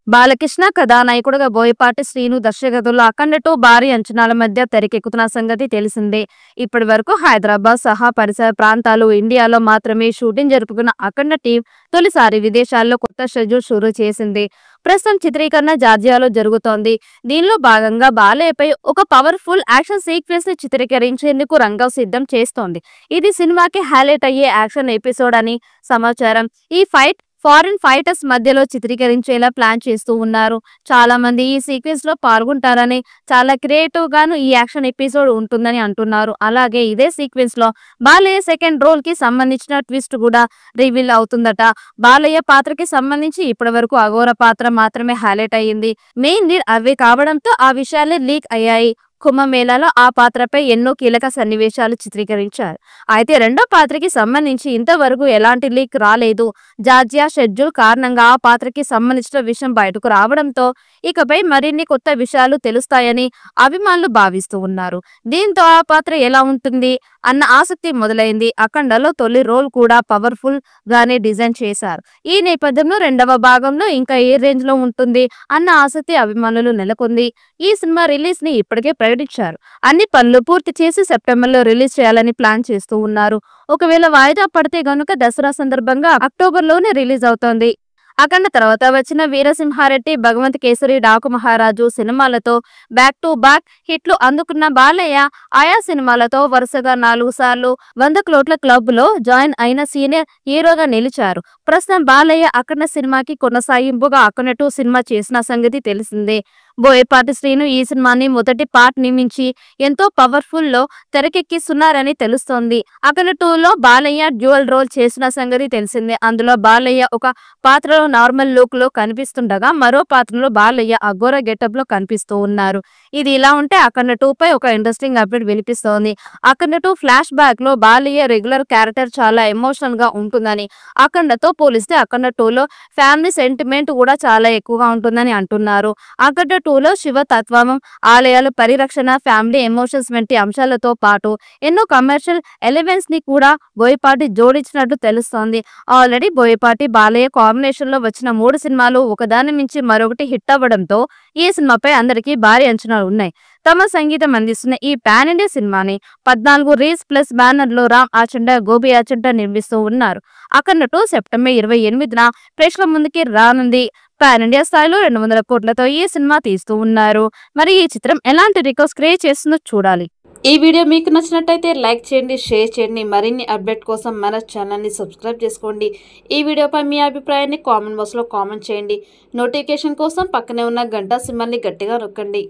బాలకృష్ణ కథానాయకుడిగా బోయపాటి శ్రీను దర్శకత్వంలో అఖండ 2 భారీ అంచనాల మధ్య తెరకెక్కుతున్న సంగతి తెలిసిందే. ఇప్పటి వరకు హైదరాబాద్ సహా పరిసర ప్రాంతాలు, ఇండియాలో మాత్రమే షూటింగ్ జరుపుకున్న అఖండ టీం తొలిసారి విదేశాల్లో కొత్త షెడ్యూల్ షురూ చేసింది. ప్రస్తుతం చిత్రీకరణ జార్జియాలో జరుగుతోంది. దీనిలో భాగంగా బాలయ్యపై ఒక పవర్ఫుల్ యాక్షన్ సీక్వెన్స్ ని చిత్రీకరించేందుకు రంగం సిద్ధం చేస్తోంది. ఇది సినిమాకి హైలైట్ అయ్యే యాక్షన్ ఎపిసోడ్ అని సమాచారం. ఈ ఫైట్ ఫారిన్ ఫైటర్స్ మధ్యలో చిత్రీకరించేలా ప్లాన్ చేస్తూ ఉన్నారు. చాలా మంది ఈ సీక్వెన్స్ లో పాల్గొంటారని, చాలా క్రియేటివ్ గాను ఈ యాక్షన్ ఎపిసోడ్ ఉంటుందని అంటున్నారు. అలాగే ఇదే సీక్వెన్స్ లో బాలయ్య సెకండ్ రోల్ కి సంబంధించిన ట్విస్ట్ కూడా రివీల్ అవుతుందట. బాలయ్య పాత్రకి సంబంధించి ఇప్పటి వరకు అఘోర పాత్ర మాత్రమే హైలైట్ అయ్యింది. మెయిన్ లీడ్ అవే కావడంతో ఆ విషయాలే లీక్ అయ్యాయి. కుంభమేళాలో ఆ పాత్రపై ఎన్నో కీలక సన్నివేశాలు చిత్రీకరించారు. అయితే రెండో పాత్రకి సంబంధించి ఇంతవరకు ఎలాంటి లీక్ రాలేదు. జార్జియా షెడ్యూల్ కారణంగా ఆ పాత్రకి సంబంధించిన విషయం బయటకు రావడంతో ఇకపై మరిన్ని కొత్త విషయాలు తెలుస్తాయని అభిమానులు భావిస్తూ ఉన్నారు. దీంతో ఆ పాత్ర ఎలా ఉంటుంది అన్న ఆసక్తి మొదలైంది. అఖండలో తొలి రోల్ కూడా పవర్ఫుల్ గానే డిజైన్ చేశారు. ఈ నేపథ్యంలో రెండవ భాగంలో ఇంకా ఏ రేంజ్ లో ఉంటుంది అన్న ఆసక్తి అభిమానులు నెలకొంది. ఈ సినిమా రిలీజ్ ని ఇప్పటికే ప్రకటించారు. అన్ని పనులు పూర్తి చేసి సెప్టెంబర్ లో రిలీజ్ చేయాలని ప్లాన్ చేస్తూ ఉన్నారు. ఒకవేళ వాయిదా పడితే గనుక దసరా సందర్భంగా అక్టోబర్ లోనే రిలీజ్ అవుతోంది. అఖండ తర్వాత వచ్చిన వీరసింహారెడ్డి, భగవంత్ కేసరి, డాకు మహారాజు సినిమాలతో బ్యాక్ టు బ్యాక్ హిట్లు అందుకున్న బాలయ్య ఆయా సినిమాలతో వరుసగా 4 సార్లు 100 కోట్ల క్లబ్ లో జాయిన్ అయిన సీనియర్ హీరోగా నిలిచారు. ప్రస్తుతం బాలయ్య అఖండ సినిమాకి కొనసాగింపుగా అఖండ 2 సినిమా చేసిన సంగతి తెలిసిందే. బోయపాటి శ్రీను ఈ సినిమాని మొదటి పార్ట్ నిమించి ఎంతో పవర్ఫుల్ లో తెరకెక్కిస్తున్నారని తెలుస్తోంది. అఖండ 2 లో బాలయ్య డ్యూయల్ రోల్ చేసిన సంగతి తెలిసిందే. అందులో బాలయ్య ఒక పాత్రలో నార్మల్ లుక్ లో కనిపిస్తుండగా మరో పాత్రలో బాలయ్య అఘోర గెటప్ లో కనిపిస్తూ ఉన్నారు. ఇది ఇలా ఉంటే అఖండ 2 పై ఒక ఇంట్రెస్టింగ్ అప్డేట్ వినిపిస్తోంది. అఖండ 2 ఫ్లాష్ బ్యాక్ లో బాలయ్య రెగ్యులర్ క్యారెక్టర్ చాలా ఎమోషనల్ గా ఉంటుందని, అఖండతో పోలిస్తే అఖండ 2 లో ఫ్యామిలీ సెంటిమెంట్ కూడా చాలా ఎక్కువగా ఉంటుందని అంటున్నారు. అఖండ 2 లో శివ తత్వం, ఆలయాల పరిరక్షణ, ఫ్యామిలీ ఎమోషన్స్ వంటి అంశాలతో పాటు ఎన్నో కమర్షియల్ ఎలిమెంట్స్ ని కూడా బోయపాటి జోడించినట్లు తెలుస్తోంది. ఆల్రెడీ బోయపాటి బాలయ్య కాంబినేషన్ లో వచ్చిన 3 సినిమాలు ఒకదాని మించి మరొకటి హిట్ అవ్వడంతో ఈ సినిమాపై అందరికీ భారీ అంచనాలు ఉన్నాయి. తమ సంగీతం అందిస్తున్న ఈ పాన్ ఇండియా సినిమాని 14 రీల్స్ ప్లస్ బ్యానర్ లో రామ్ ఆచంట, గోపి ఆచంట నిర్మిస్తూ ఉన్నారు. అఖండ 2 సెప్టెంబర్ 28న ప్రేక్షకుల ముందుకి రానుంది. పాన్ ఇండియా స్థాయిలో 200 కోట్లతో ఈ సినిమా తీస్తూ ఉన్నారు. మరి ఈ చిత్రం ఎలాంటి రికార్డ్స్ క్రియేట్ చేస్తుందో చూడాలి. ఈ వీడియో మీకు నచ్చినట్టయితే లైక్ చేయండి, షేర్ చేయండి. మరిన్ని అప్డేట్ కోసం మన ఛానల్ని సబ్స్క్రైబ్ చేసుకోండి. ఈ వీడియోపై మీ అభిప్రాయాన్ని కామెంట్ బాక్స్లో కామెంట్ చేయండి. నోటిఫికేషన్ కోసం పక్కనే ఉన్న గంట సింబల్ని గట్టిగా నొక్కండి.